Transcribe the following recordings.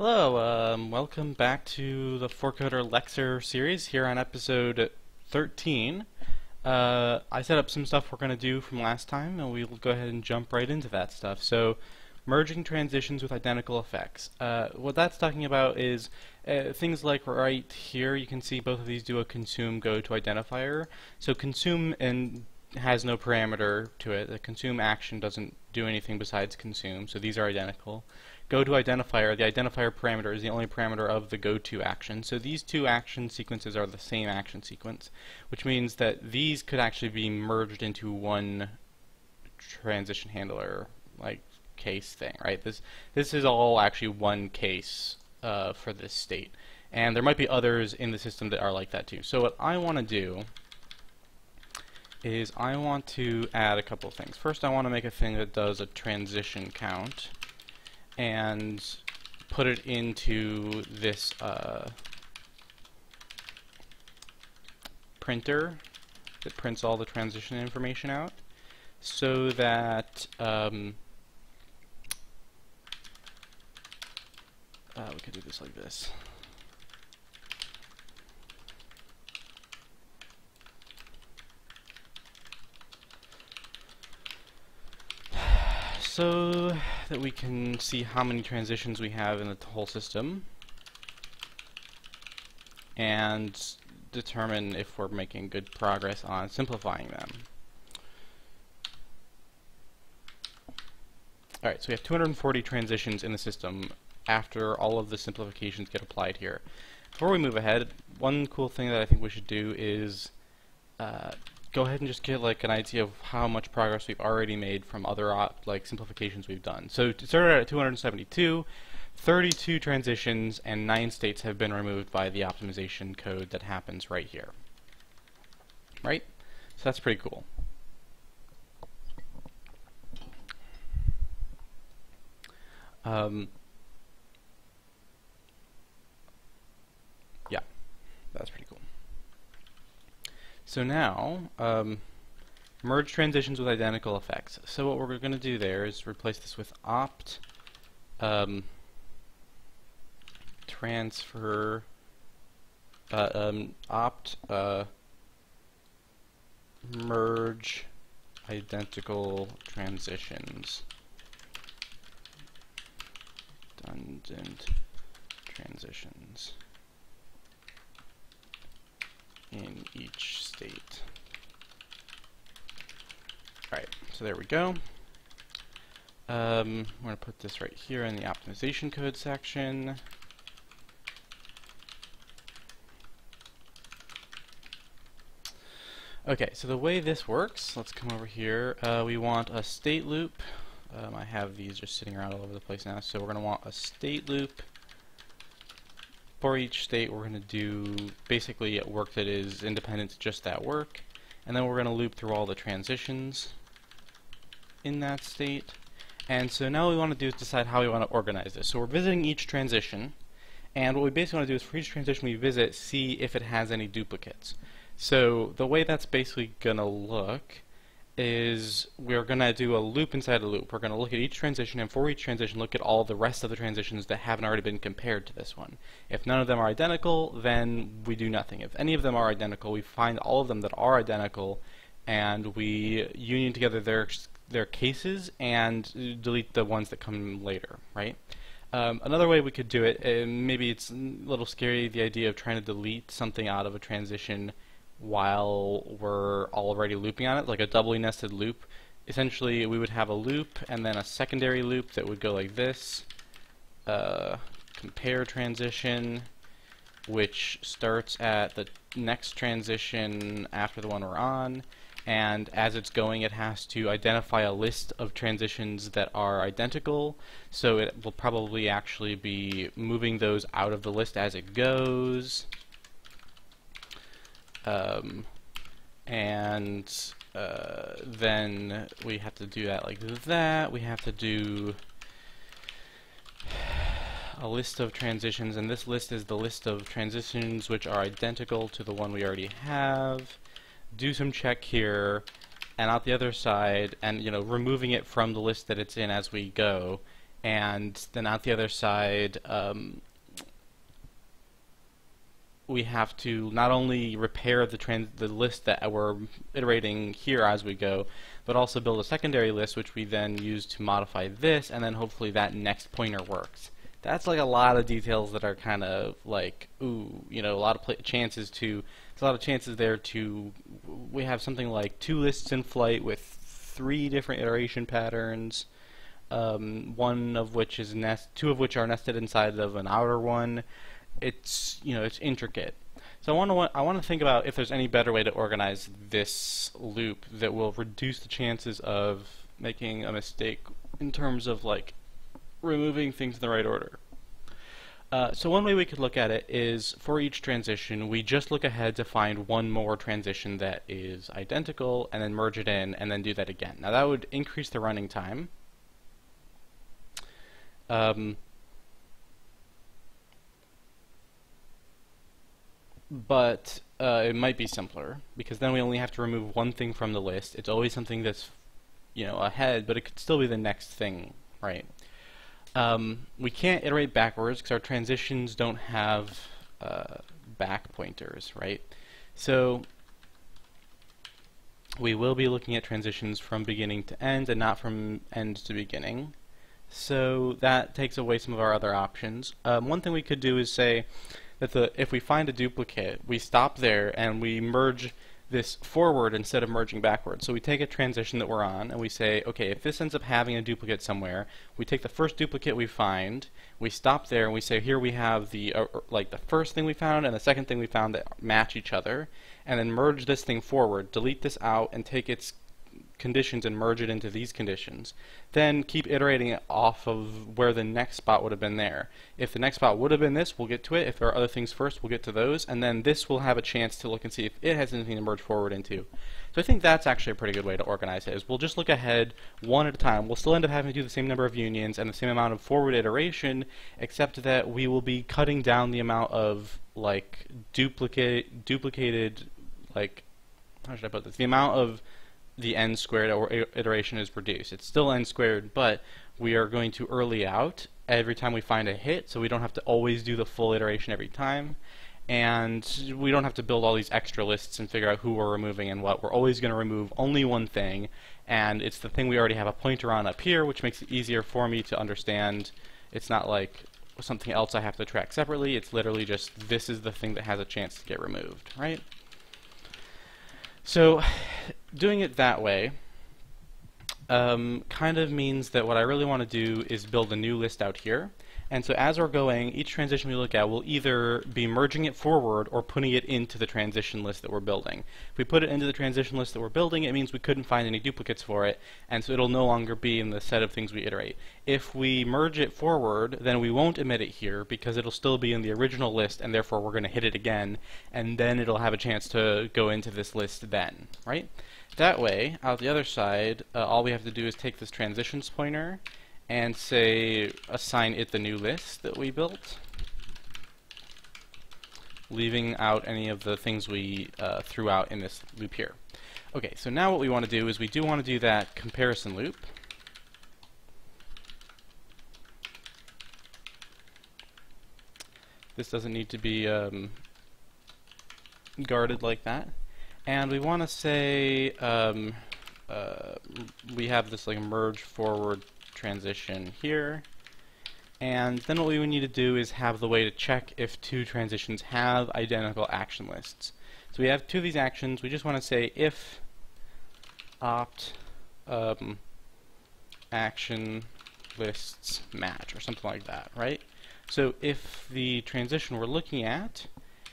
Hello, welcome back to the 4coder Lexer series here on episode 13. I set up some stuff we're going to do from last time, and we'll go ahead and jump right into that stuff. So, merging transitions with identical effects. What that's talking about is things like right here, you can see both of these do a consume go to identifier. So consume has no parameter to it. The consume action doesn't do anything besides consume, so these are identical. Go to identifier, the identifier parameter is the only parameter of the go to action. So these two action sequences are the same action sequence, which means that these could actually be merged into one transition handler like case thing, right? This is all actually one case for this state. And there might be others in the system that are like that too. So what I want to do is I want to add a couple of things. First, I want to make a thing that does a transition count and put it into this printer that prints all the transition information out, so that we could do this like this. So that we can see how many transitions we have in the whole system and determine if we're making good progress on simplifying them. Alright, so we have 240 transitions in the system after all of the simplifications get applied here. Before we move ahead, one cool thing that I think we should do is go ahead and just get like an idea of how much progress we've already made from other simplifications we've done. So it started out at 272, 32 transitions, and 9 states have been removed by the optimization code that happens right here. Right? So that's pretty cool. Yeah, that's pretty cool. So now, merge transitions with identical effects. So what we're going to do there is replace this with opt transfer opt merge identical transitions. Redundant transitions in each state. Alright, so there we go. I'm going to put this right here in the optimization code section. Okay, so the way this works, let's come over here. We want a state loop. I have these just sitting around all over the place now, so we're going to want a state loop. For each state, we're going to do basically work that is independent to just that work, and then we're going to loop through all the transitions in that state. And so now what we want to do is decide how we want to organize this. So we're visiting each transition, and what we basically want to do is for each transition we visit, see if it has any duplicates. So the way that's basically going to look is we're going to do a loop inside a loop. We're going to look at each transition, and for each transition look at all the rest of the transitions that haven't already been compared to this one. If none of them are identical, then we do nothing. If any of them are identical, we find all of them that are identical, and we union together their cases and delete the ones that come later, right? Another way we could do it, maybe it's a little scary, the idea of trying to delete something out of a transition while we're already looping on it, like a doubly nested loop. Essentially, we would have a loop and then a secondary loop that would go like this. Compare transition, which starts at the next transition after the one we're on, and as it's going it has to identify a list of transitions that are identical, so it will probably actually be moving those out of the list as it goes. Then we have to do that like that. We have to do a list of transitions, and this list is the list of transitions which are identical to the one we already have. Do some check here, and out the other side, and removing it from the list that it's in as we go, and then at the other side, we have to not only repair the list that we're iterating here as we go, but also build a secondary list which we then use to modify this, and then hopefully that next pointer works. That's like a lot of details that are kind of like, ooh, you know, a lot of chances to, there's a lot of chances there to, we have something like 2 lists in flight with 3 different iteration patterns, one of which is 2 of which are nested inside of an outer one. It's, you know, it's intricate. So I want to think about if there's any better way to organize this loop that will reduce the chances of making a mistake in terms of like removing things in the right order. So one way we could look at it is for each transition we just look ahead to find one more transition that is identical and then merge it in and then do that again. Now that would increase the running time. But it might be simpler because then we only have to remove one thing from the list. It's always something that's, you know, ahead, but it could still be the next thing, right? We can't iterate backwards because our transitions don't have back pointers, right? So we will be looking at transitions from beginning to end and not from end to beginning. So that takes away some of our other options. One thing we could do is say that if we find a duplicate, we stop there and we merge this forward instead of merging backwards. So we take a transition that we're on and we say, okay, if this ends up having a duplicate somewhere, we take the first duplicate we find, we stop there and we say, here we have the like the first thing we found and the second thing we found that match each other, and then merge this thing forward, delete this out, and take its conditions and merge it into these conditions. Then keep iterating it off of where the next spot would have been there. If the next spot would have been this, we'll get to it. If there are other things first, we'll get to those, and then this will have a chance to look and see if it has anything to merge forward into. So I think that's actually a pretty good way to organize it, is we'll just look ahead one at a time. We'll still end up having to do the same number of unions and the same amount of forward iteration, except that we will be cutting down the amount of like duplicated, like, how should I put this? The amount of the n squared or iteration is reduced. It's still n squared, but we are going to early out every time we find a hit, so we don't have to always do the full iteration every time, and we don't have to build all these extra lists and figure out who we're removing and what. We're always going to remove only one thing, and it's the thing we already have a pointer on up here, which makes it easier for me to understand. It's not like something else I have to track separately. It's literally just this is the thing that has a chance to get removed, right? So doing it that way kind of means that what I really want to do is build a new list out here. And so as we're going, each transition we look at will either be merging it forward or putting it into the transition list that we're building. If we put it into the transition list that we're building, it means we couldn't find any duplicates for it, and so it'll no longer be in the set of things we iterate. If we merge it forward, then we won't emit it here because it'll still be in the original list, and therefore we're going to hit it again, and then it'll have a chance to go into this list then, right? That way, out the other side, all we have to do is take this transitions pointer and say assign it the new list that we built, leaving out any of the things we threw out in this loop here. Okay, so now what we want to do is we do want to do that comparison loop. This doesn't need to be guarded like that. And we want to say we have this like merge forward transition here, and then what we would need to do is have the way to check if two transitions have identical action lists. So we have two of these actions. We just want to say if opt action lists match or something like that, right? So if the transition we're looking at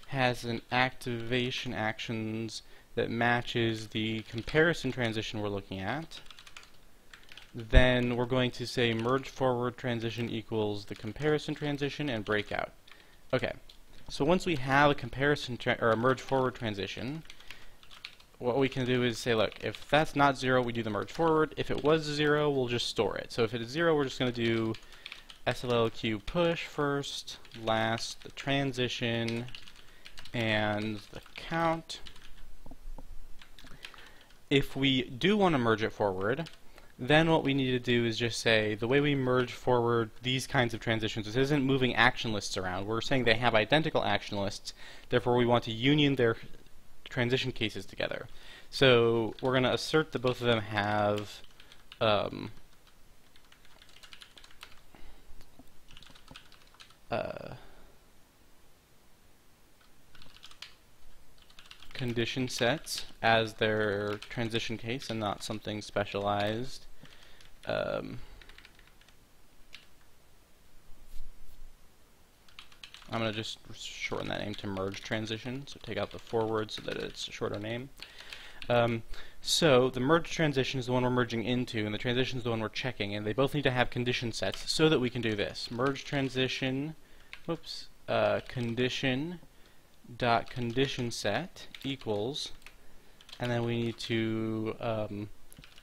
has an activation actions that matches the comparison transition we're looking at, then we're going to say merge forward transition equals the comparison transition and breakout. Okay, so once we have a comparison or a merge forward transition, what we can do is say, look, if that's not 0, we do the merge forward. If it was 0, we'll just store it. So if it is 0, we're just going to do SLLQ push first, last, the transition, and the count. If we do want to merge it forward, Then what we need to do is just say the way we merge forward these kinds of transitions, this isn't moving action lists around. We're saying they have identical action lists, therefore we want to union their transition cases together. So we're going to assert that both of them have condition sets as their transition case and not something specialized. I'm going to just shorten that name to merge transition, so take out the forward so that it's a shorter name. So the merge transition is the one we're merging into, and the transition is the one we're checking, and they both need to have condition sets so that we can do this. Merge transition, condition dot condition set equals, and then we need to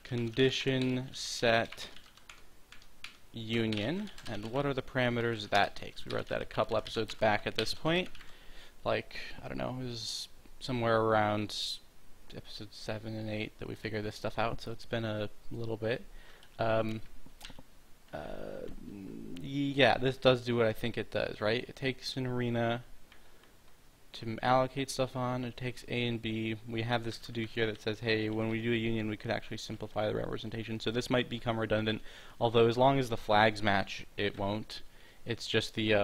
condition set union, and what are the parameters that takes? We wrote that a couple episodes back at this point, like, I don't know, it was somewhere around episodes 7 and 8 that we figured this stuff out, so it's been a little bit. Yeah, this does do what I think it does, right? It takes an arena to allocate stuff on, it takes A and B. We have this to do here that says, hey, when we do a union, we could actually simplify the representation. So this might become redundant, although as long as the flags match, it won't. It's just the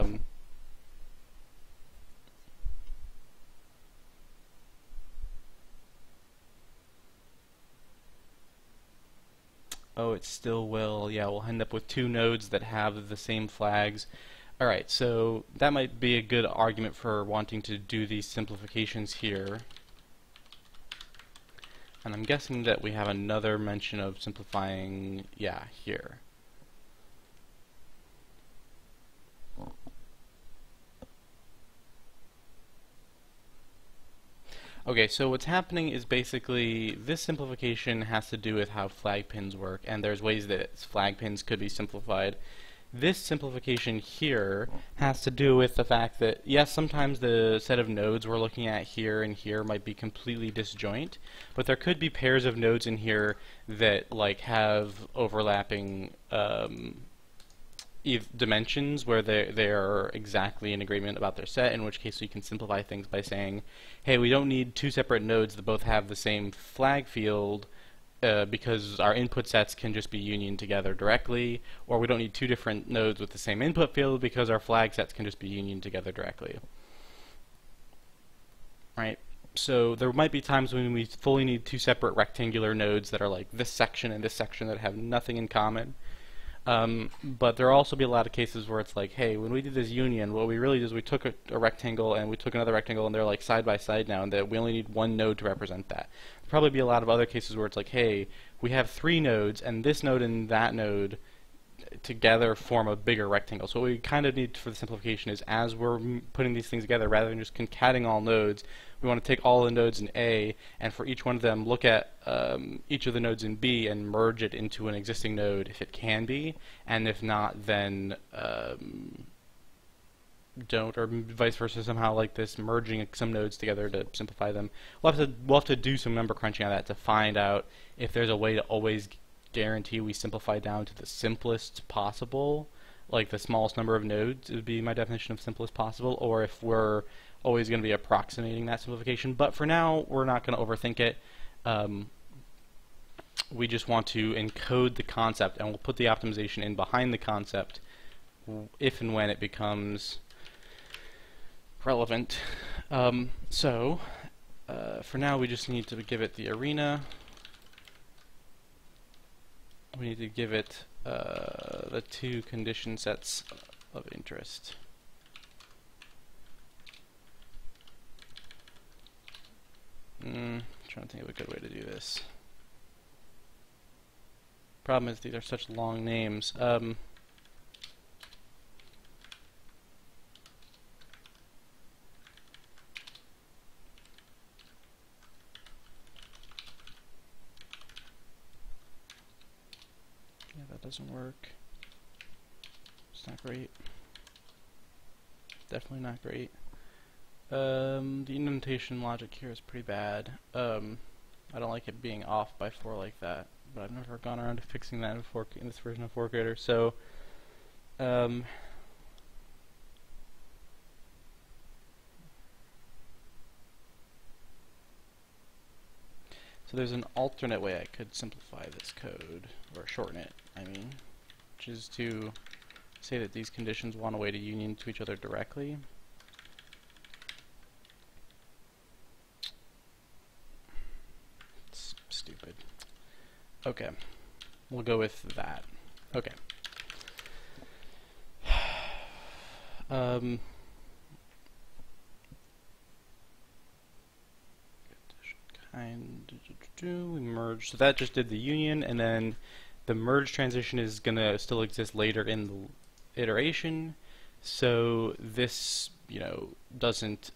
oh, it still will. Yeah, we'll end up with two nodes that have the same flags. Alright, so that might be a good argument for wanting to do these simplifications here. And I'm guessing that we have another mention of simplifying, yeah, here. Okay, so what's happening is basically this simplification has to do with how flag pins work, and there's ways that flag pins could be simplified. This simplification here has to do with the fact that, yes, sometimes the set of nodes we're looking at here and here might be completely disjoint, but there could be pairs of nodes in here that like have overlapping dimensions where they are exactly in agreement about their set, in which case we can simplify things by saying, hey, we don't need two separate nodes that both have the same flag field, because our input sets can just be unioned together directly, or we don't need two different nodes with the same input field because our flag sets can just be unioned together directly. Right? So there might be times when we fully need two separate rectangular nodes that are like this section and this section that have nothing in common. But there will also be a lot of cases where it's like, hey, when we did this union, what we really did is we took a rectangle and we took another rectangle and they're like side by side now, and that we only need one node to represent that. There'll probably be a lot of other cases where it's like, hey, we have three nodes and this node and that node together form a bigger rectangle. So what we kind of need for the simplification is, as we're putting these things together, rather than just concatenating all nodes, we want to take all the nodes in A, and for each one of them, look at each of the nodes in B and merge it into an existing node if it can be, and if not, then don't, or vice versa, somehow like this, merging some nodes together to simplify them. We'll have to do some number crunching on that to find out if there's a way to always guarantee we simplify down to the simplest possible, like the smallest number of nodes would be my definition of simplest possible, or if we're always going to be approximating that simplification. But for now, we're not going to overthink it. We just want to encode the concept, and we'll put the optimization in behind the concept if and when it becomes relevant. For now, we just need to give it the arena. We need to give it the two condition sets of interest. Trying to think of a good way to do this. Problem is these are such long names. Yeah, that doesn't work. It's not great. Definitely not great. The indentation logic here is pretty bad. I don't like it being off by 4 like that. but I've never gone around to fixing that in this version of 4coder. So, so there's an alternate way I could simplify this code, or shorten it, I mean, which is to say that these conditions want a way to union to each other directly. It's stupid. Okay, we'll go with that. Okay. We merge, so that just did the union, and then the merge transition is gonna still exist later in the iteration. So this, you know, doesn't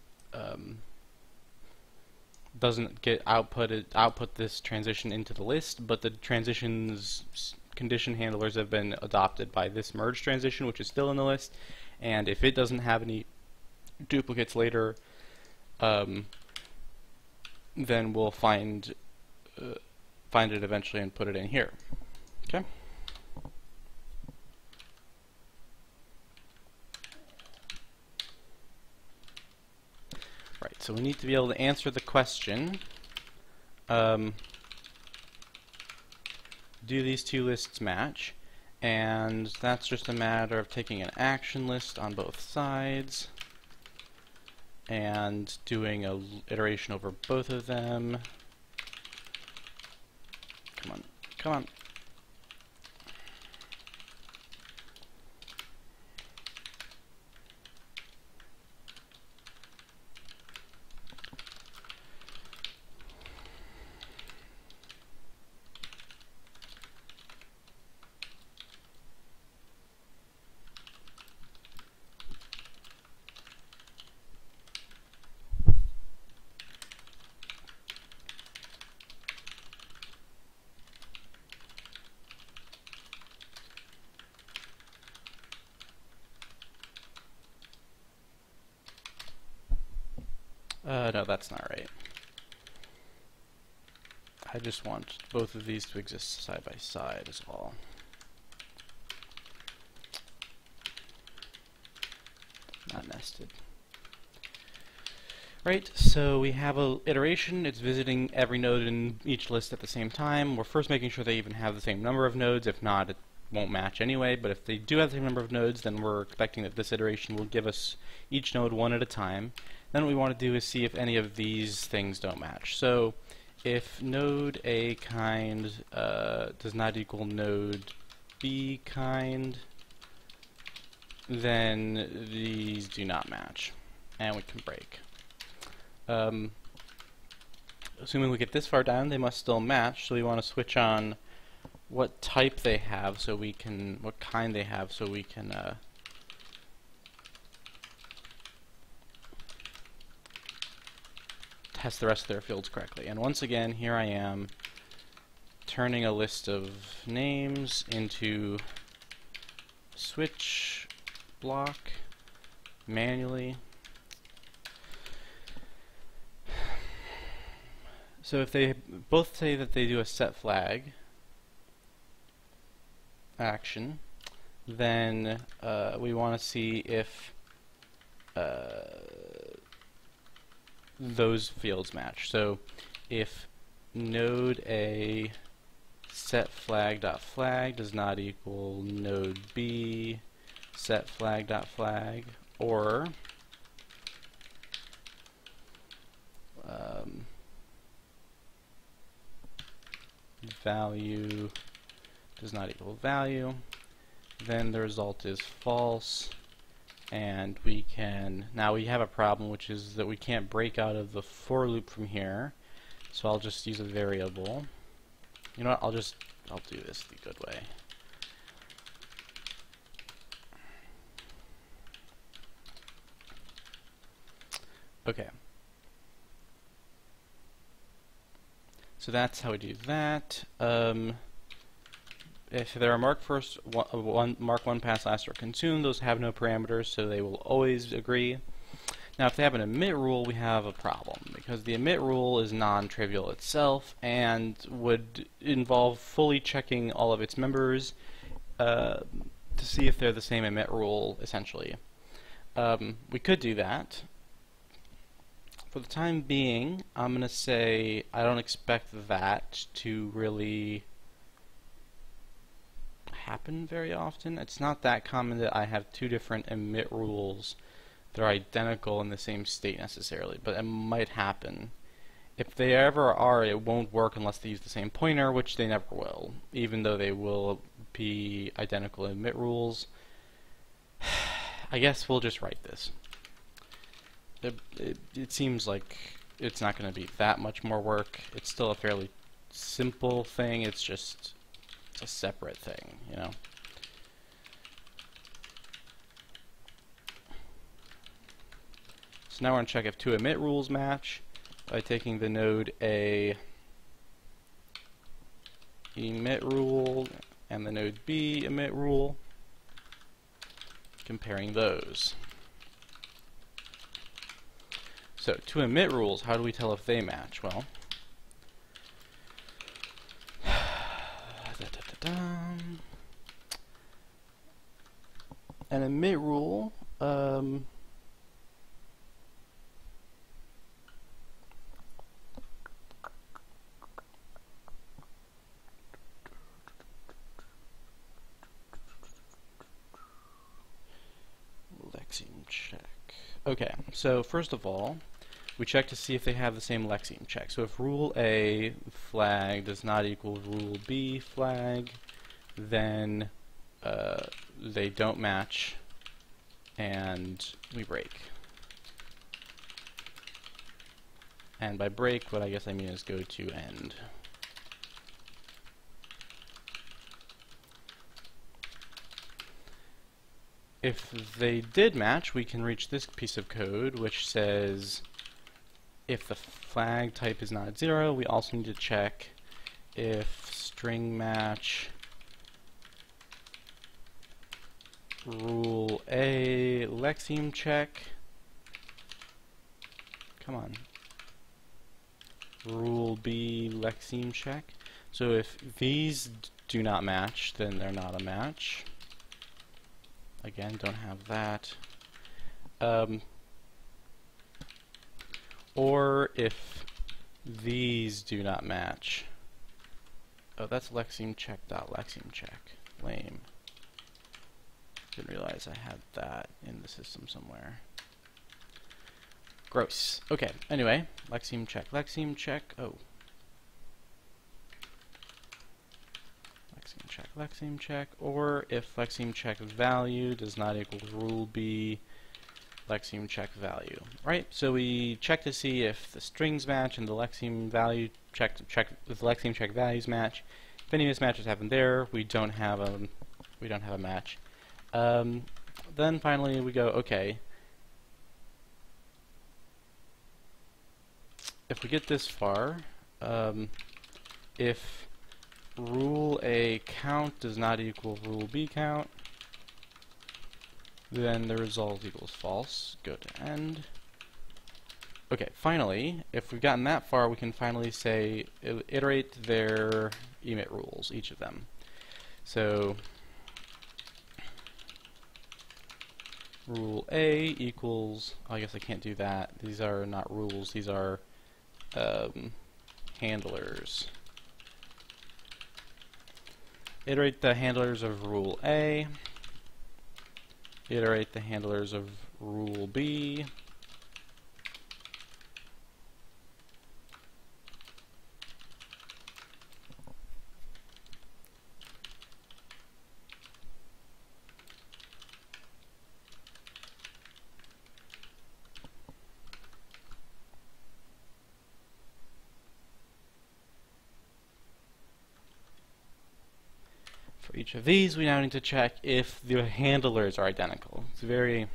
get output this transition into the list, but the transitions condition handlers have been adopted by this merge transition, which is still in the list, and if it doesn't have any duplicates later, then we'll find it eventually and put it in here. Okay. Right. So we need to be able to answer the question: do these two lists match? And that's just a matter of taking an action list on both sides and doing a iteration over both of them. Come on, come on. No, that's not right. I just want both of these to exist side by side is all. Not nested. Right, so we have a iteration. It's visiting every node in each list at the same time. We're first making sure they even have the same number of nodes. If not, it won't match anyway, but if they do have the same number of nodes, then we're expecting that this iteration will give us each node one at a time. Then what we want to do is see if any of these things don't match. So if node A kind does not equal node B kind, then these do not match, and we can break. Assuming we get this far down, they must still match, so we want to switch on what type they have so we can, what kind they have so we can test the rest of their fields correctly. And once again, here I am turning a list of names into switch block manually. So if they both say that they do a set flag action, then we want to see if those fields match. So if node A set flag.flag does not equal node B set flag.flag, or value does not equal value, then the result is false, and we can, now we have a problem, which is that we can't break out of the for loop from here, so I'll just use a variable. You know what, I'll do this the good way. Okay. So that's how we do that. If there are mark first, mark one pass last, or consume, those have no parameters, so they will always agree. Now if they have an emit rule, we have a problem, because the emit rule is non-trivial itself and would involve fully checking all of its members to see if they're the same emit rule, essentially. We could do that. For the time being, I'm going to say I don't expect that to really happen very often. It's not that common that I have two different emit rules that are identical in the same state necessarily, but it might happen. If they ever are, it won't work unless they use the same pointer, which they never will, even though they will be identical emit rules. I guess we'll just write this. It seems like it's not going to be that much more work. It's still a fairly simple thing. It's just a separate thing, you know. So now we're going to check if two emit rules match by taking the node A emit rule and the node B emit rule, comparing those. So, two emit rules, how do we tell if they match? Well, an emit rule, Lexeme check. Okay, so first of all, we check to see if they have the same Lexeme check. So if rule A flag does not equal rule B flag, then they don't match, and we break. And by break, what I guess I mean is go to end. If they did match, we can reach this piece of code, which says if the flag type is not 0, we also need to check if string match rule A Lexeme check. Come on. Rule B Lexeme check. So if these do not match, then they're not a match. Again, don't have that. Or if these do not match. Oh, that's Lexeme check dot Lexeme check. Lame. Didn't realize I had that in the system somewhere. Gross. Okay, anyway, Lexeme check. Lexeme check. Oh. Lexeme check. Lexeme check. Or if Lexeme check value does not equal rule B, Lexeme check value. Right? So we check to see if the strings match and the Lexeme value check if the Lexeme check values match. If any mismatches happen there, we don't have a match. Then finally we go, okay, if we get this far, if rule A count does not equal rule B count, then the result equals false. Go to end. Okay, finally, if we've gotten that far, we can finally say, iterate their emit rules, each of them. So, rule A equals, oh, I guess I can't do that. These are not rules, these are handlers. Iterate the handlers of rule A. Iterate the handlers of rule B. For each of these, we now need to check if the handlers are identical. It's very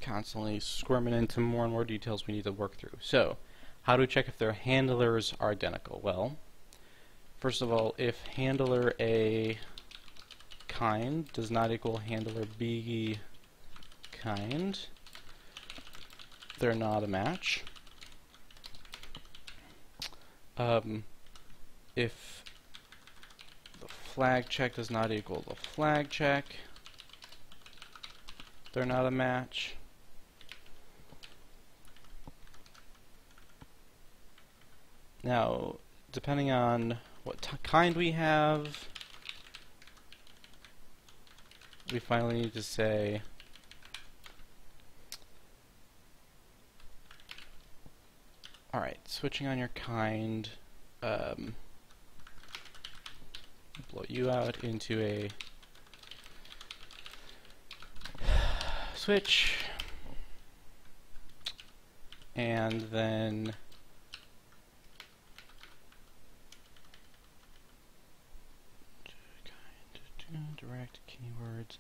constantly squirming into more and more details we need to work through. So, how do we check if their handlers are identical? Well, first of all, if handler A kind does not equal handler B kind, they're not a match. If the flag check does not equal the flag check, they're not a match. Now, depending on what kind we have, we finally need to say alright, switching on your kind, blow you out into a switch, and then direct keywords.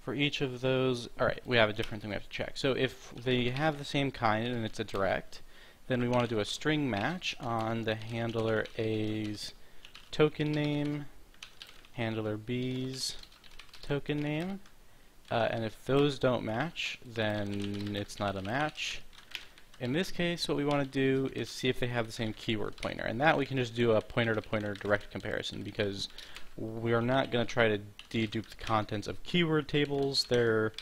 For each of those, alright, we have a different thing we have to check. So if they have the same kind and it's a direct, then we want to do a string match on the handler A's token name, handler B's token name, and if those don't match, then it's not a match. In this case, what we want to do is see if they have the same keyword pointer, and that we can just do a pointer-to-pointer direct comparison, because we're not going to try to dedupe the contents of keyword tables. They're,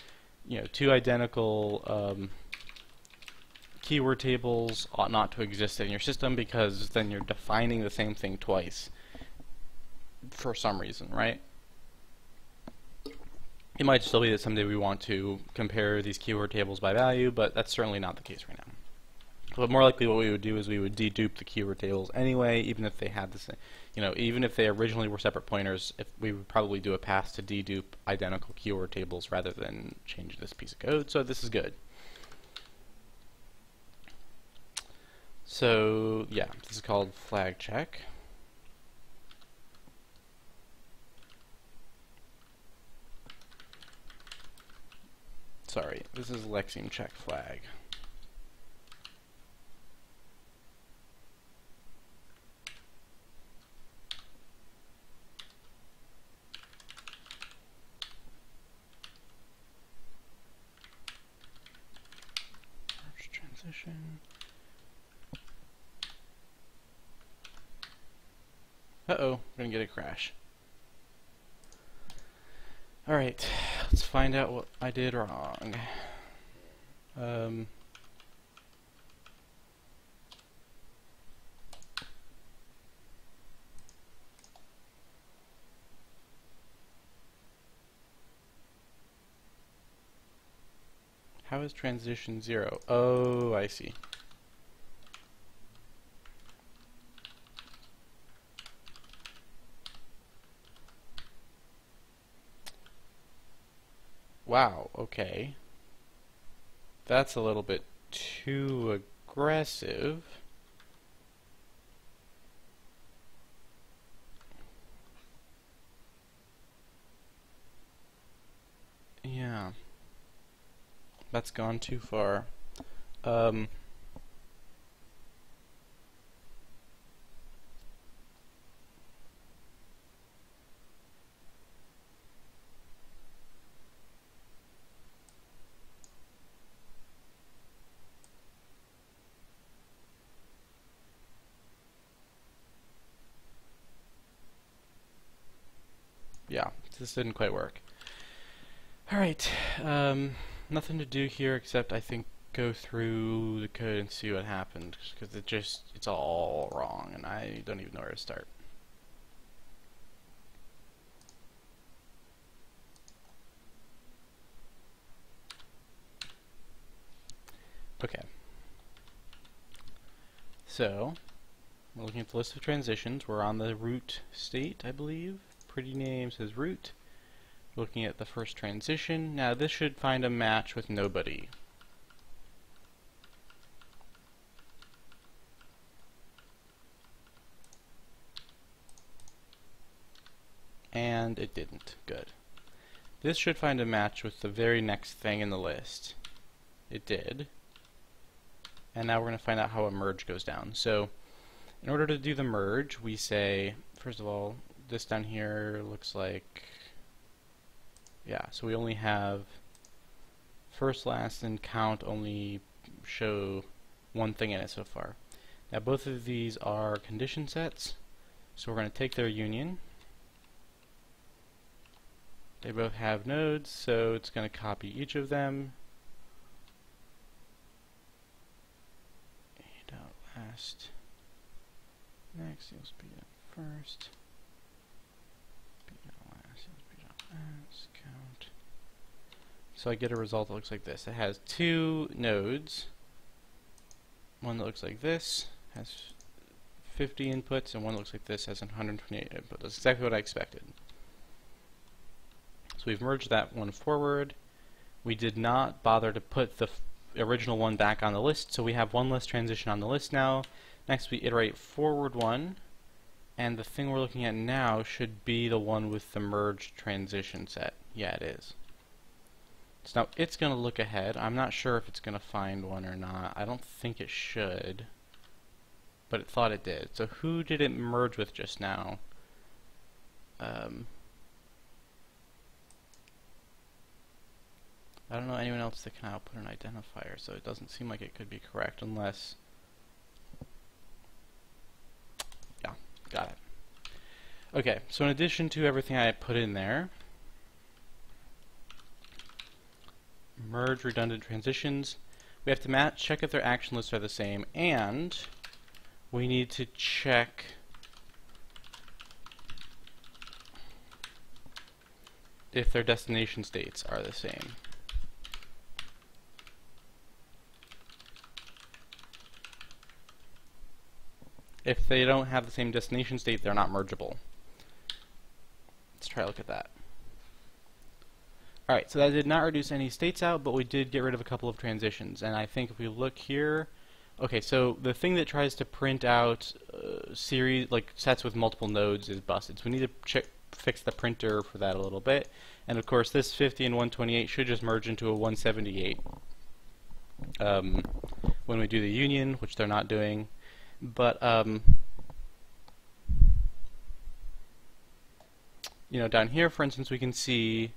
two identical keyword tables ought not to exist in your system, because then you're defining the same thing twice for some reason, right? It might still be that someday we want to compare these keyword tables by value, but that's certainly not the case right now. But more likely what we would do is we would dedupe the keyword tables anyway, even if they had the same, even if they originally were separate pointers, if we would probably do a pass to dedupe identical keyword tables rather than change this piece of code, so this is good. So yeah, this is called flag check. Sorry, this is Lexing check flag. Merge transition. Uh-oh, we're gonna get a crash. Alright, let's find out what I did wrong. How is transition 0? Oh, I see. Wow, okay. That's a little bit too aggressive. Yeah. That's gone too far. Yeah, this didn't quite work. Alright, nothing to do here except I think go through the code and see what happened, because it's all wrong and I don't even know where to start. Okay. So, we're looking at the list of transitions. We're on the root state, I believe. Pretty name says root. Looking at the first transition. Now this should find a match with nobody. And it didn't. Good. This should find a match with the very next thing in the list. It did. And now we're going to find out how a merge goes down. So, in order to do the merge, we say, first of all, this down here looks like, yeah, so we only have first, last, and count only show one thing in it so far. Now both of these are condition sets, so we're going to take their union. They both have nodes, so it's going to copy each of them. Last, next, you'll speed up first. Speed up last, you'll speed up last, count. So I get a result that looks like this. It has two nodes. One that looks like this has 50 inputs, and one that looks like this has 128 inputs. That's exactly what I expected. So we've merged that one forward. We did not bother to put the original one back on the list, so we have one less transition on the list now. Next we iterate forward one, and the thing we're looking at now should be the one with the merged transition set. Yeah, it is. So now it's going to look ahead. I'm not sure if it's going to find one or not. I don't think it should, but it thought it did. So who did it merge with just now? I don't know anyone else that can output an identifier, so it doesn't seem like it could be correct unless... Yeah, got it. Okay, so in addition to everything I put in there, merge redundant transitions, we have to check if their action lists are the same, and we need to check if their destination states are the same. If they don't have the same destination state, they're not mergeable. Let's try to look at that. Alright, so that did not reduce any states out, but we did get rid of a couple of transitions. And I think if we look here, okay, so the thing that tries to print out series, like sets with multiple nodes, is busted. So we need to fix the printer for that a little bit. And of course, this 50 and 128 should just merge into a 178 when we do the union, which they're not doing. But you know, down here, for instance, we can see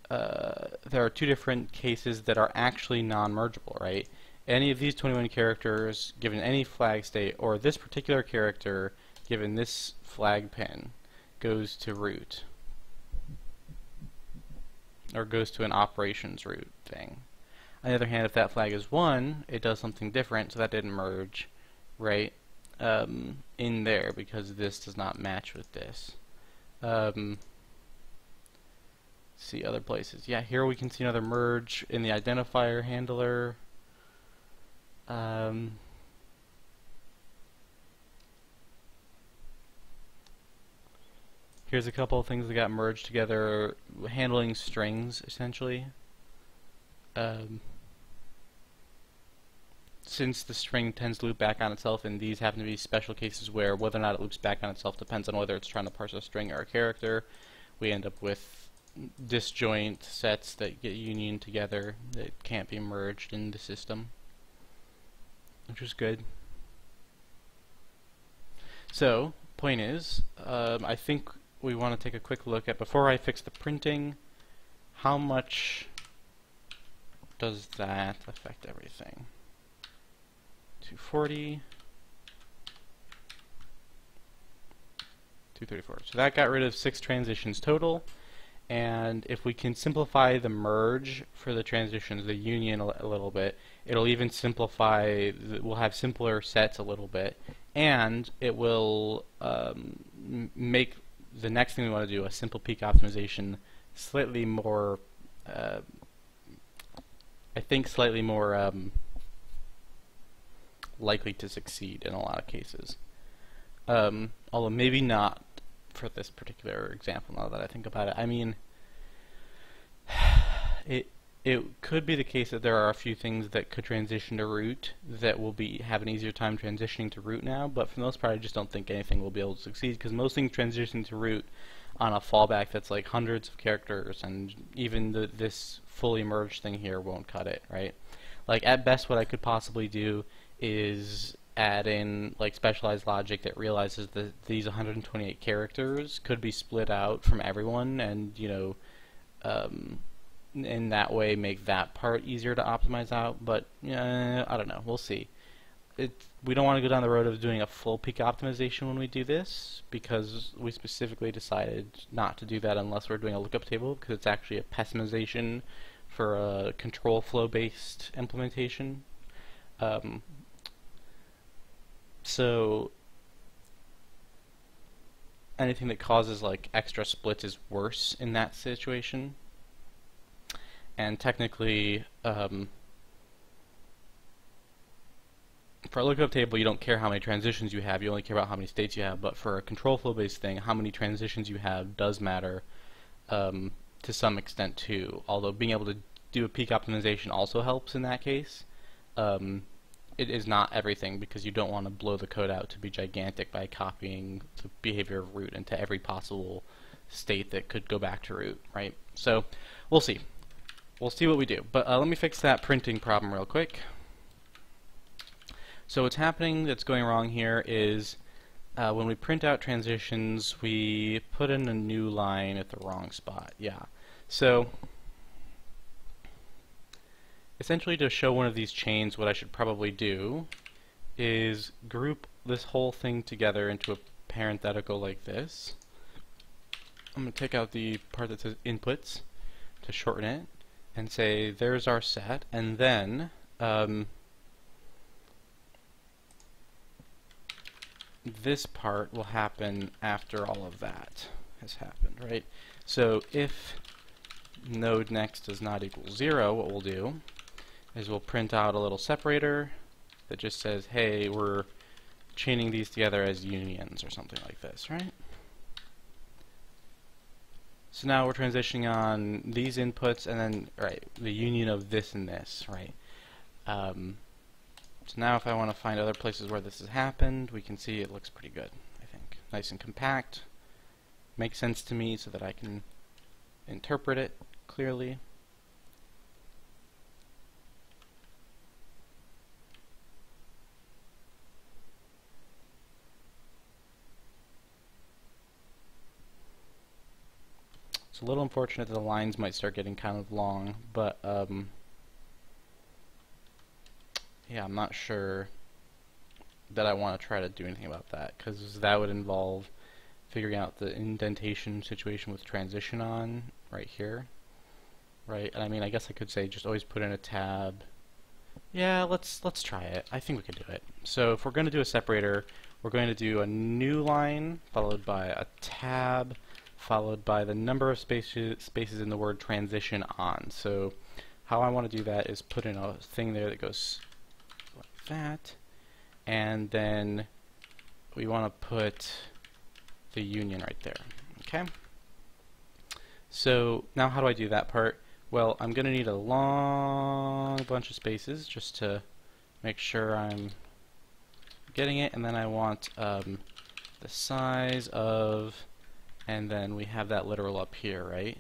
there are two different cases that are actually non-mergeable, right? Any of these 21 characters given any flag state, or this particular character given this flag pin, goes to root, or goes to an operations root thing. On the other hand, if that flag is 1, it does something different, so that didn't merge, right, in there, because this does not match with this. See other places. Yeah, here we can see another merge in the identifier handler. Here's a couple of things that got merged together, handling strings, essentially. Since the string tends to loop back on itself, and these happen to be special cases where whether or not it loops back on itself depends on whether it's trying to parse a string or a character, we end up with disjoint sets that get union together that can't be merged in the system, which is good. So, point is, I think we want to take a quick look at, before I fix the printing, how much does that affect everything? 240, 234. So that got rid of 6 transitions total, and if we can simplify the merge for the transitions, the union a little bit, it'll even simplify, we'll have simpler sets a little bit, and it will make the next thing we want to do, a simple peak optimization, slightly more, I think slightly more likely to succeed in a lot of cases. Although maybe not for this particular example, now that I think about it. I mean, it could be the case that there are a few things that could transition to root that will have an easier time transitioning to root now, but for the most part I just don't think anything will be able to succeed, because most things transition to root on a fallback that's like hundreds of characters, and even this fully merged thing here won't cut it, right? Like, at best what I could possibly do is add in like specialized logic that realizes that these 128 characters could be split out from everyone, and you know, in that way make that part easier to optimize out, but I don't know, we'll see. We don't want to go down the road of doing a full peak optimization when we do this, because we specifically decided not to do that unless we're doing a lookup table, because it's actually a pessimization for a control flow based implementation. So anything that causes like extra splits is worse in that situation. And technically, for a lookup table, you don't care how many transitions you have, you only care about how many states you have. But for a control flow based thing, how many transitions you have does matter to some extent too. Although being able to do a peak optimization also helps in that case. It is not everything, because you don't want to blow the code out to be gigantic by copying the behavior of root into every possible state that could go back to root, right? So we'll see. We'll see what we do. But let me fix that printing problem real quick. So what's happening that's going wrong here is when we print out transitions, we put in a new line at the wrong spot. Yeah. So essentially, to show one of these chains, what I should probably do is group this whole thing together into a parenthetical like this. I'm going to take out the part that says inputs to shorten it and say there's our set, and then this part will happen after all of that has happened, right? So if node next does not equal 0, what we'll do is we'll print out a little separator that just says, hey, we're chaining these together as unions or something like this, right? So now we're transitioning on these inputs and then, right, the union of this and this, right? So now if I want to find other places where this has happened, we can see it looks pretty good, I think. Nice and compact. Makes sense to me so that I can interpret it clearly. It's a little unfortunate that the lines might start getting kind of long, but yeah, I'm not sure that I want to try to do anything about that, because that would involve figuring out the indentation situation with transition on right here, right? And I mean, I guess I could say just always put in a tab. Yeah, let's try it. I think we can do it. So if we're going to do a separator, we're going to do a new line followed by a tab followed by the number of spaces in the word transition on. So how I want to do that is put in a thing there that goes like that, and then we want to put the union right there. Okay? So now how do I do that part? Well, I'm going to need a long bunch of spaces just to make sure I'm getting it, and then I want the size of, and then we have that literal up here, right?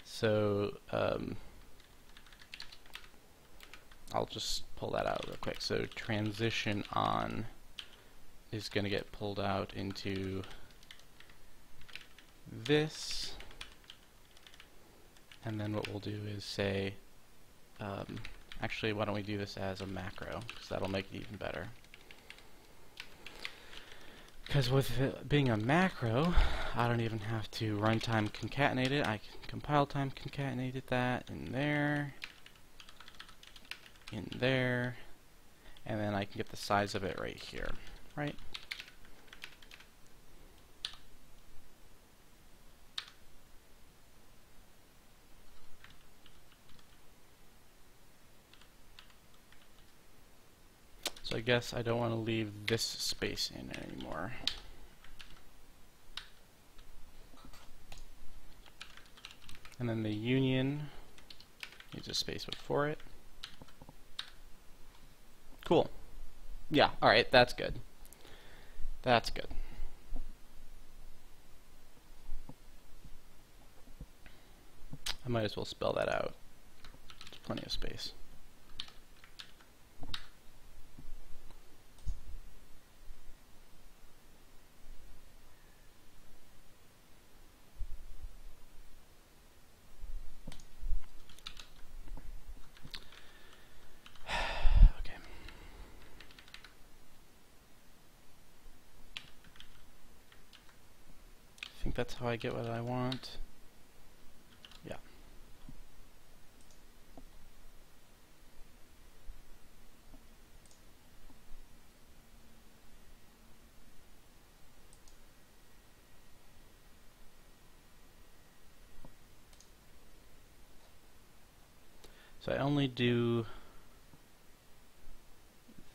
So I'll just pull that out real quick. So transition on is going to get pulled out into this, and then what we'll do is say, actually, why don't we do this as a macro, because that'll make it even better. Because with it being a macro, I don't even have to runtime concatenate it. I can compile time concatenate that in there, and then I can get the size of it right here, right? So I guess I don't want to leave this space in anymore. And then the union needs a space before it. Cool. Yeah, alright, that's good. That's good. I might as well spell that out. There's plenty of space. think that's how I get what I want. Yeah. So I only do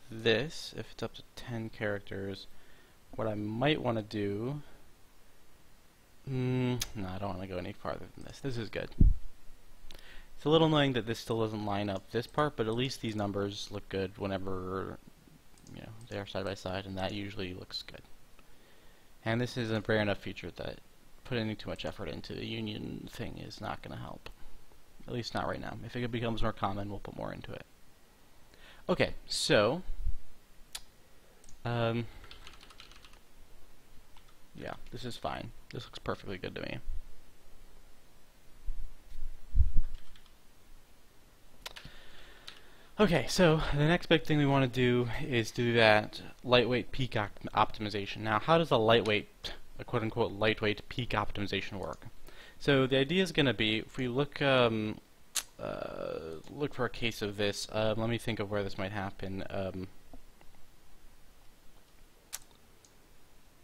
this if it's up to 10 characters. What I might want to do... no, I don't want to go any farther than this. This is good. It's a little annoying that this still doesn't line up this part, but at least these numbers look good whenever they are side by side, and that usually looks good. And this is a rare enough feature that putting too much effort into the union thing is not going to help. At least not right now. If it becomes more common, we'll put more into it. Okay, so yeah, this is fine. This looks perfectly good to me. Okay, so the next big thing we want to do is do that lightweight peak optimization. Now, how does a quote-unquote lightweight peak optimization work? So the idea is going to be, if we look for a case of this, let me think of where this might happen.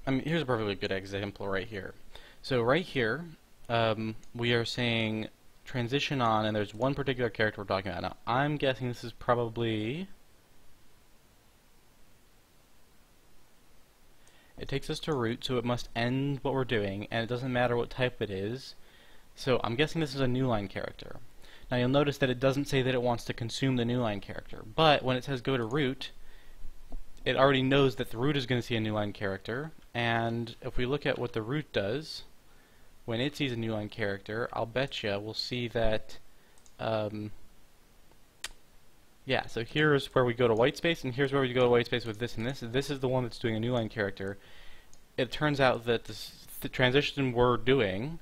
Here's a perfectly good example right here. So right here, we are saying transition on, and there's one particular character we're talking about. Now, I'm guessing this is probably... It takes us to root, so it must end what we're doing, and it doesn't matter what type it is. So I'm guessing this is a new line character. Now you'll notice that it doesn't say that it wants to consume the new line character, but when it says go to root, it already knows that the root is going to see a new line character, and if we look at what the root does, when it sees a new line character, I'll betcha we'll see that, yeah, so here's where we go to whitespace, and here's where we go to whitespace with this and this. This is the one that's doing a new line character. It turns out that the transition we're doing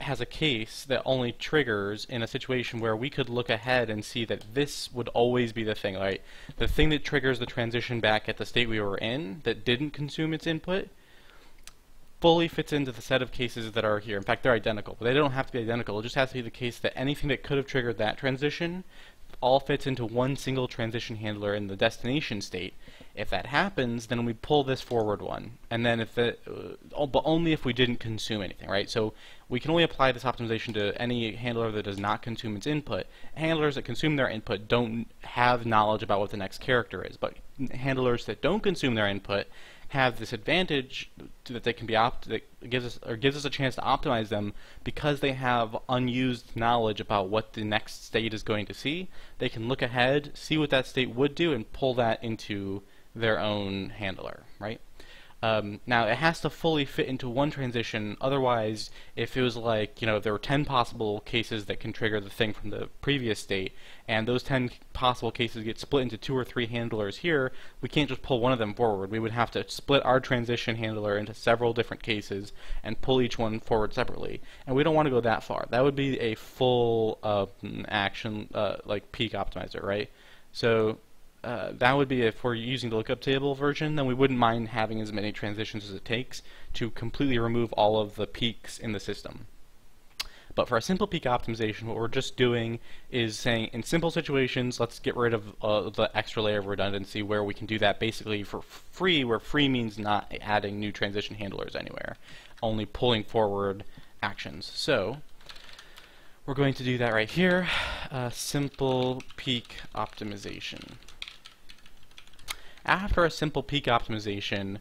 has a case that only triggers in a situation where we could look ahead and see that this would always be the thing, right? The thing that triggers the transition back at the state we were in that didn't consume its input fully fits into the set of cases that are here. In fact, they're identical, but they don't have to be identical. It just has to be the case that anything that could have triggered that transition all fits into one single transition handler in the destination state. If that happens, then we pull this forward one, and then if it, but only if we didn't consume anything, right? So we can only apply this optimization to any handler that does not consume its input. Handlers that consume their input don't have knowledge about what the next character is, but handlers that don't consume their input have this advantage that they can be that gives us a chance to optimize them because they have unused knowledge about what the next state is going to see. They can look ahead, see what that state would do, and pull that into their own handler, right? Now it has to fully fit into one transition. Otherwise, if it was like, there were 10 possible cases that can trigger the thing from the previous state, and those 10 possible cases get split into 2 or 3 handlers here, we can't just pull one of them forward. We would have to split our transition handler into several different cases and pull each one forward separately. And we don't want to go that far. That would be a full action like peak optimizer, right? So that would be if we're using the lookup table version, then we wouldn't mind having as many transitions as it takes to completely remove all of the peaks in the system. But for a simple peak optimization, what we're just doing is saying, in simple situations, let's get rid of the extra layer of redundancy where we can do that basically for free, where free means not adding new transition handlers anywhere, only pulling forward actions. So we're going to do that right here, simple peak optimization. After a simple peak optimization,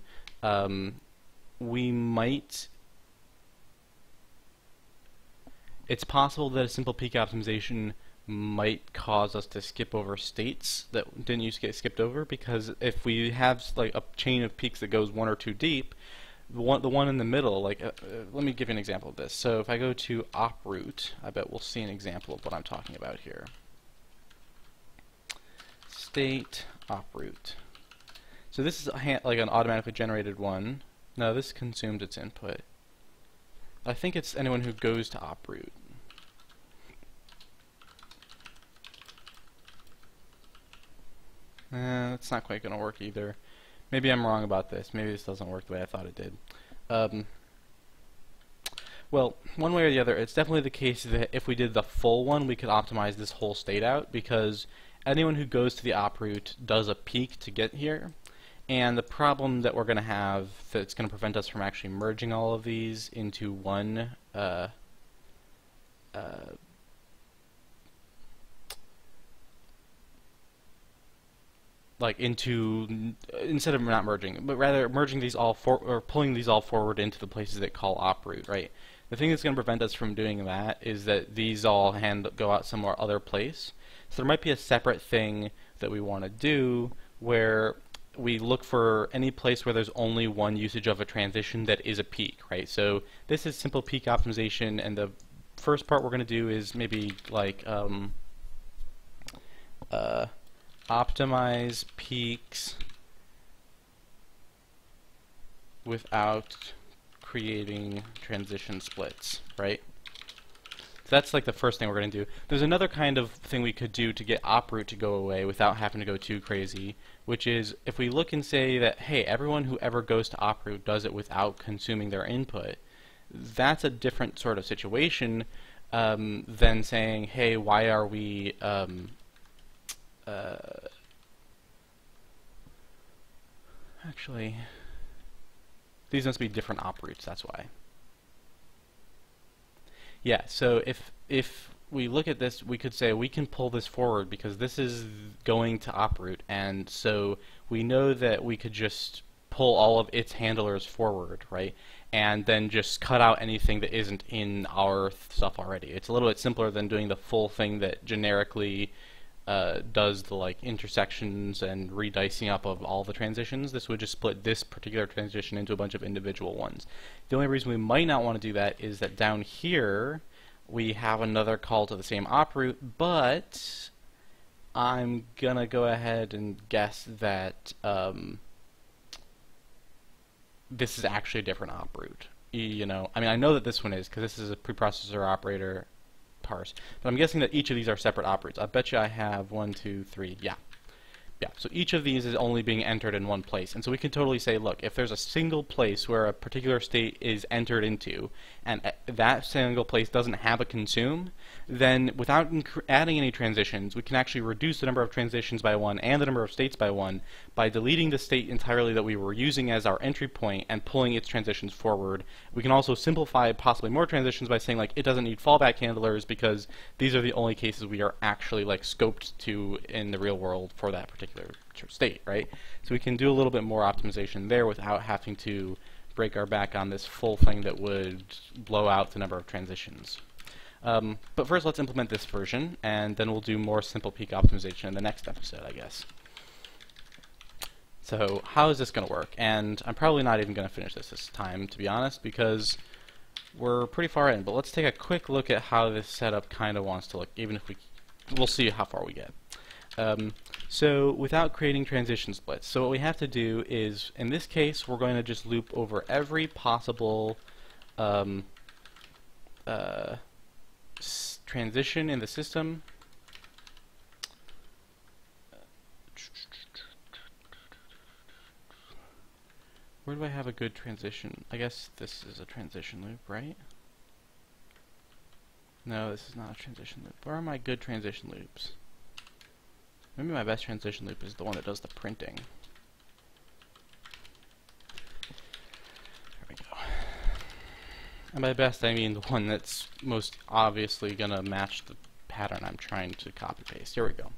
it's possible that a simple peak optimization might cause us to skip over states that didn't used to get skipped over, because if we have like a chain of peaks that goes 1 or 2 deep, the one in the middle, like let me give you an example of this. So if I go to oproot, I bet we'll see an example of what I'm talking about here. State oproot. So this is like an automatically generated one. No, this consumed its input. I think it's anyone who goes to oproot. That's not quite going to work either. Maybe I'm wrong about this. Maybe this doesn't work the way I thought it did. Well, one way or the other, it's definitely the case that if we did the full one, we could optimize this whole state out, because anyone who goes to the op route does a peek to get here. And the problem that we're going to have that's going to prevent us from actually merging all of these into one instead of not merging, but rather merging these all or pulling these all forward into the places that call op route, right? The thing that's going to prevent us from doing that is that these all go out somewhere other place. So there might be a separate thing that we want to do where we look for any place where there's only one usage of a transition that is a peak, right? So this is simple peak optimization, and the first part we're going to do is maybe like optimize peaks without creating transition splits, right? So that's like the first thing we're going to do. There's another kind of thing we could do to get op route to go away without having to go too crazy, which is if we look and say that, hey, everyone who ever goes to op route does it without consuming their input. That's a different sort of situation than saying, hey, why are we actually, these must be different op routes, that's why. Yeah, so if we look at this, we could say we can pull this forward because this is going to op route, and so we know that we could just pull all of its handlers forward, right? And then just cut out anything that isn't in our stuff already. It's a little bit simpler than doing the full thing that generically does the like intersections and redicing up of all the transitions. This would just split this particular transition into a bunch of individual ones. The only reason we might not want to do that is that down here we have another call to the same op route, but I'm gonna go ahead and guess that this is actually a different op route. You know, I mean, I know that this one is because this is a preprocessor operator parse, but I'm guessing that each of these are separate op routes. I bet you I have 1, 2, 3, yeah. Yeah, so each of these is only being entered in one place. And so we can totally say, look, if there's a single place where a particular state is entered into, and that single place doesn't have a consume, then without adding any transitions, we can actually reduce the number of transitions by 1 and the number of states by 1 by deleting the state entirely that we were using as our entry point and pulling its transitions forward. We can also simplify possibly more transitions by saying, like, it doesn't need fallback handlers because these are the only cases we are actually, like, scoped to in the real world for that particular state, right? So we can do a little bit more optimization there without having to break our back on this full thing that would blow out the number of transitions. But first let's implement this version, and then we'll do more simple peak optimization in the next episode, I guess. So how is this going to work? And I'm probably not even going to finish this time, to be honest, because we're pretty far in. But let's take a quick look at how this setup kind of wants to look, even if we'll see how far we get. So without creating transition splits, so what we have to do is, in this case, we're going to just loop over every possible transition in the system. Where do I have a good transition? I guess this is a transition loop, right? No, this is not a transition loop. Where are my good transition loops? Maybe my best transition loop is the one that does the printing. There we go. And by best, I mean the one that's most obviously going to match the pattern I'm trying to copy-paste. Here we go.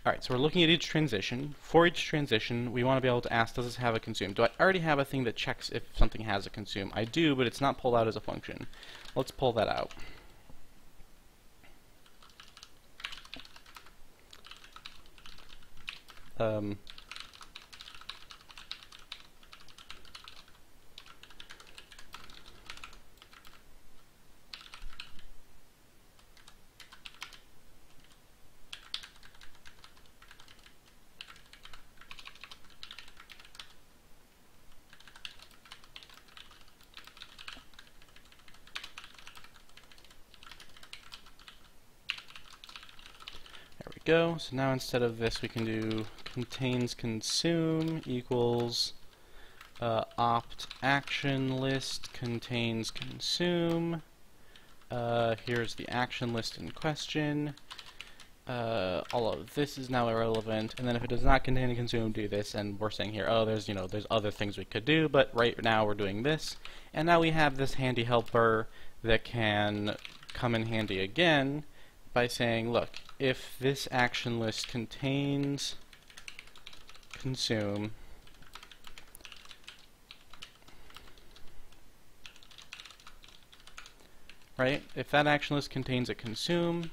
Alright, so we're looking at each transition. For each transition, we want to be able to ask, does this have a consume? Do I already have a thing that checks if something has a consume? I do, but it's not pulled out as a function. Let's pull that out. Go. So now instead of this we can do contains consume equals opt action list contains consume. Here's the action list in question. All of this is now irrelevant, and then if it does not contain a consume, do this, and we're saying here, oh, there's other things we could do, but right now we're doing this, and now we have this handy helper that can come in handy again by saying, look, if this action list contains consume, right, if that action list contains a consume,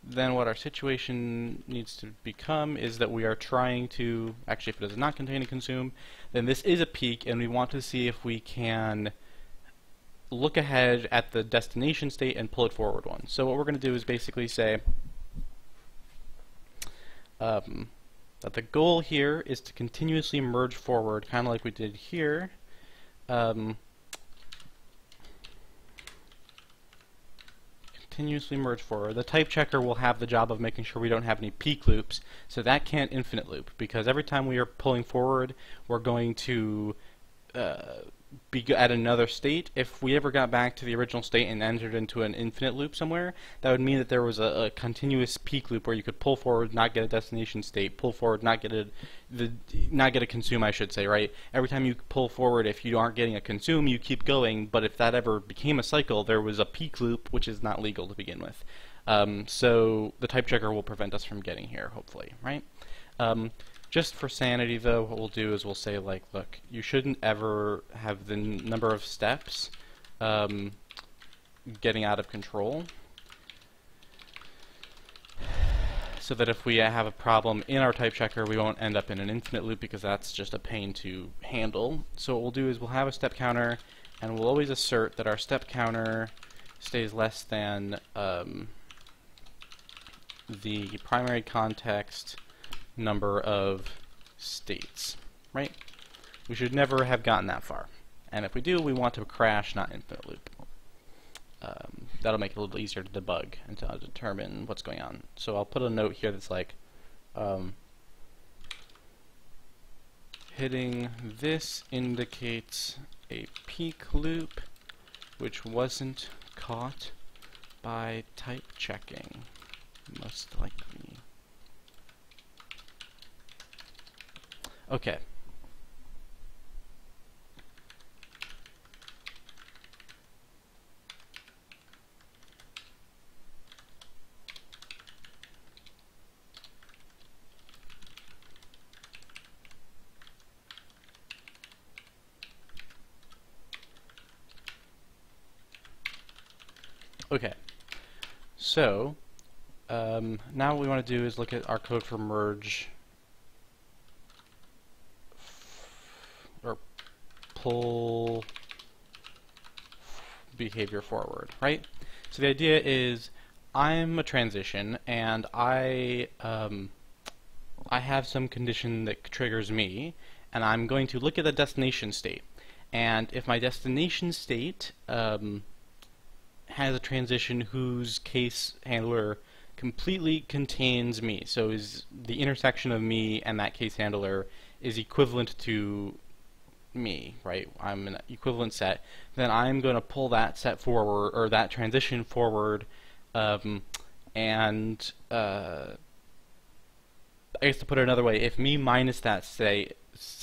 then what our situation needs to become is that we are trying to, actually if it does not contain a consume, then this is a peak, and we want to see if we can look ahead at the destination state and pull it forward one. So what we're going to do is basically say that the goal here is to continuously merge forward, kind of like we did here. Continuously merge forward. The type checker will have the job of making sure we don't have any peak loops, so that can't infinite loop, because every time we are pulling forward, we're going to be at another state. If we ever got back to the original state and entered into an infinite loop somewhere, that would mean that there was a continuous peak loop where you could pull forward, not get a destination state, pull forward, not get a consume, I should say, right? Every time you pull forward, if you aren't getting a consume, you keep going, but if that ever became a cycle, there was a peak loop, which is not legal to begin with. So the type checker will prevent us from getting here, hopefully, right? Just for sanity, though, what we'll do is we'll say, like, look, you shouldn't ever have the number of steps getting out of control, so that if we have a problem in our type checker, we won't end up in an infinite loop, because that's just a pain to handle. So what we'll do is we'll have a step counter, and we'll always assert that our step counter stays less than the primary context number of states, right? We should never have gotten that far. And if we do, we want to crash, not infinite loop. That'll make it a little easier to debug and to determine what's going on. So I'll put a note here that's like, hitting this indicates a peak loop which wasn't caught by type checking, most likely. Okay. Okay. So, now what we want to do is look at our code for merge or pull behavior forward, right? So the idea is I'm a transition and I have some condition that triggers me, and I'm going to look at the destination state. And if my destination state has a transition whose case handler completely contains me, so is the intersection of me and that case handler is equivalent to me, right? I'm an equivalent set, then I'm going to pull that set forward, or that transition forward, and I guess to put it another way, if me minus that state,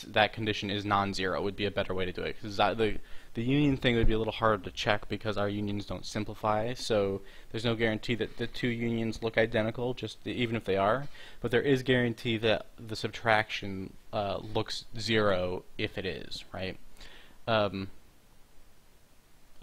that condition is non-zero would be a better way to do it, because the union thing would be a little harder to check because our unions don't simplify, so there's no guarantee that the two unions look identical, even if they are, but there is guarantee that the subtraction looks zero if it is, right? I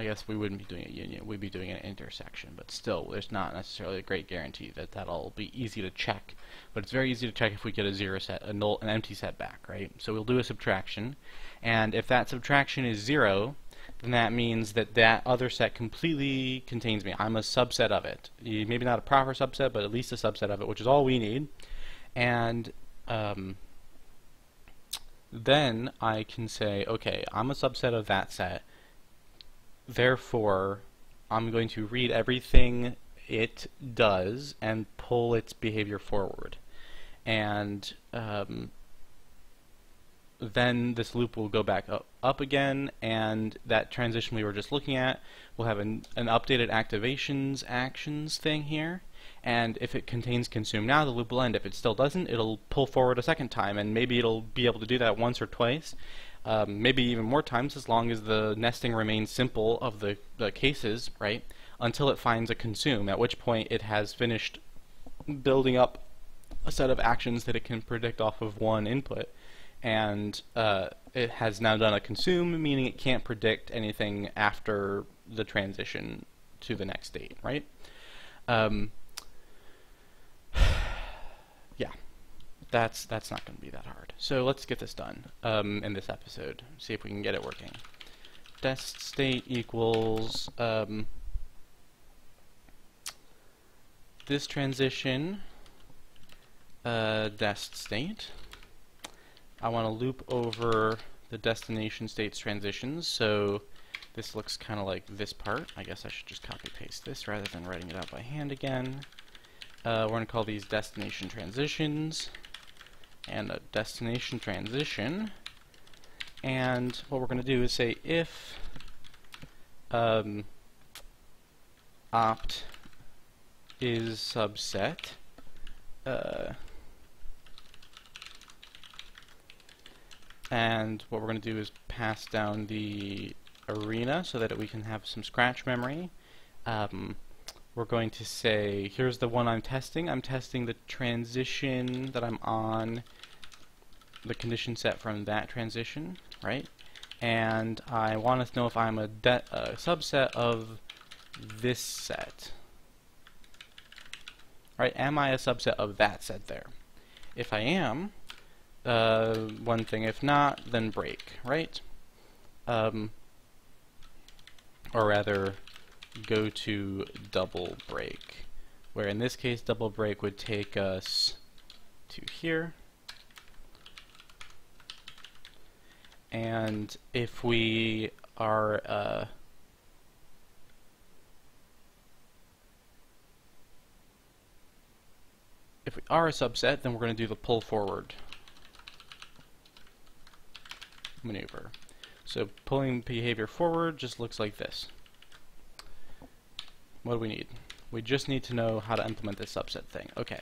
guess we wouldn't be doing a union, we'd be doing an intersection, but still, there's not necessarily a great guarantee that that'll be easy to check, but it's very easy to check if we get a zero set, an empty set back, right? So we'll do a subtraction, and if that subtraction is zero, then that means that that other set completely contains me. I'm a subset of it. Maybe not a proper subset, but at least a subset of it, which is all we need. And then I can say, okay, I'm a subset of that set, therefore I'm going to read everything it does and pull its behavior forward. And then this loop will go back up again, and that transition we were just looking at will have an updated activations actions thing here, and if it contains consume now, the loop will end. If it still doesn't, it'll pull forward a second time, and maybe it'll be able to do that once or twice, maybe even more times, as long as the nesting remains simple of the cases, right, until it finds a consume, at which point it has finished building up a set of actions that it can predict off of one input, and it has now done a consume, meaning it can't predict anything after the transition to the next state, right? Yeah, that's not going to be that hard. So let's get this done in this episode. See if we can get it working. Dest state equals this transition dest state. I want to loop over the destination state's transitions, so this looks kind of like this part. I guess I should just copy paste this rather than writing it out by hand again. We're going to call these destination transitions and a destination transition, and what we're going to do is say if opt is subset and what we're going to do is pass down the arena so that we can have some scratch memory. We're going to say, here's the one I'm testing. I'm testing the transition that I'm on, the condition set from that transition, right? And I want to know if I'm a subset of this set. Right? Am I a subset of that set there? If I am, one thing. If not, then break, right? Or rather, go to double break, where in this case double break would take us to here, and if we are a subset, then we're going to do the pull forward maneuver. So pulling behavior forward just looks like this. What do we need? We just need to know how to implement this subset thing. Okay,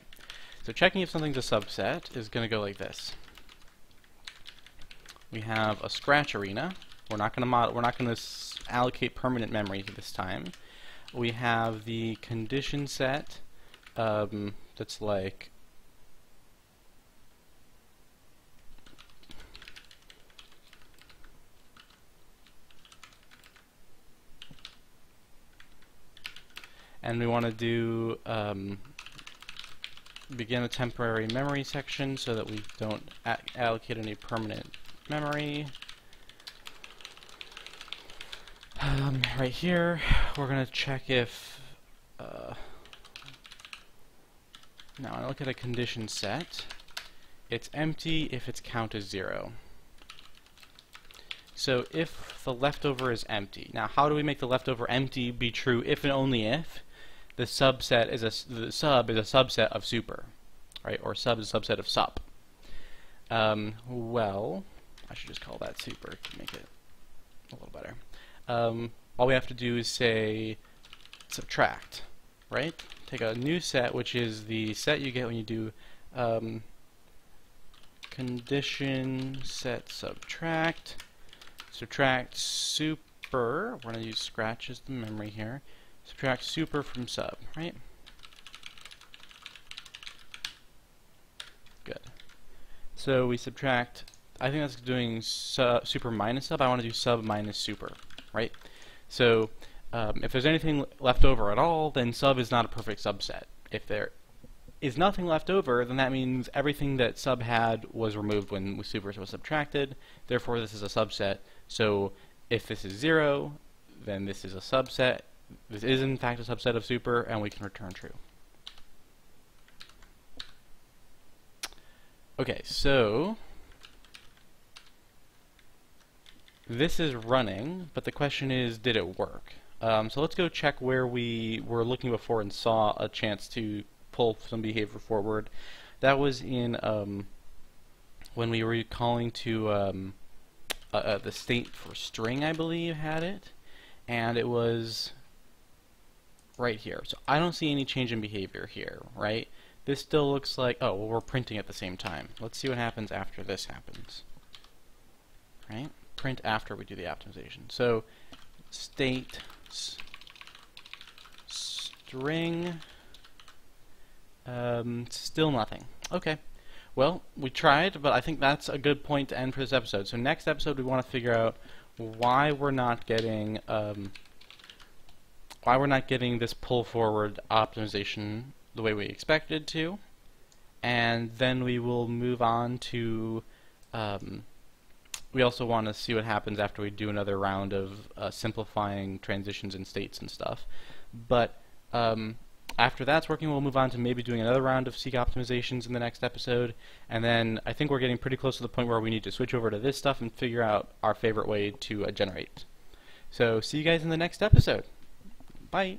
so checking if something's a subset is going to go like this. We have a scratch arena. We're not going to allocate permanent memory to this time. We have the condition set that's like and we want to do begin a temporary memory section so that we don't allocate any permanent memory. Right here, we're going to check if now I look at a condition set. It's empty if its count is 0. So if the leftover is empty. Now, how do we make the leftover empty be true if and only if the subset is the sub is a subset of super, right? Or sub is a subset of sup. Well, I should just call that super to make it a little better. All we have to do is say subtract, right? Take a new set, which is the set you get when you do condition set subtract. Subtract super, we're going to use scratch as the memory here. Subtract super from sub, right? Good. So we subtract, I think that's doing super minus sub. I want to do sub minus super, right? So if there's anything left over at all, then sub is not a perfect subset. If there is nothing left over, then that means everything that sub had was removed when super was subtracted. Therefore, this is a subset. So if this is 0, then this is a subset. This is in fact a subset of super, and we can return true. Okay, so this is running, but the question is, did it work? So let's go check where we were looking before and saw a chance to pull some behavior forward. That was in when we were calling to the state for string, I believe, had it, and it was right here. So I don't see any change in behavior here, right? This still looks like, oh, well, we're printing at the same time. Let's see what happens after this happens. Right? Print after we do the optimization. So state string, still nothing. Okay. Well, we tried, but I think that's a good point to end for this episode. So next episode, we want to figure out why we're not getting this pull forward optimization the way we expected to, and then we will move on to we also want to see what happens after we do another round of simplifying transitions and states and stuff. But after that's working, we'll move on to maybe doing another round of seek optimizations in the next episode, and then I think we're getting pretty close to the point where we need to switch over to this stuff and figure out our favorite way to generate. So see you guys in the next episode. Bye.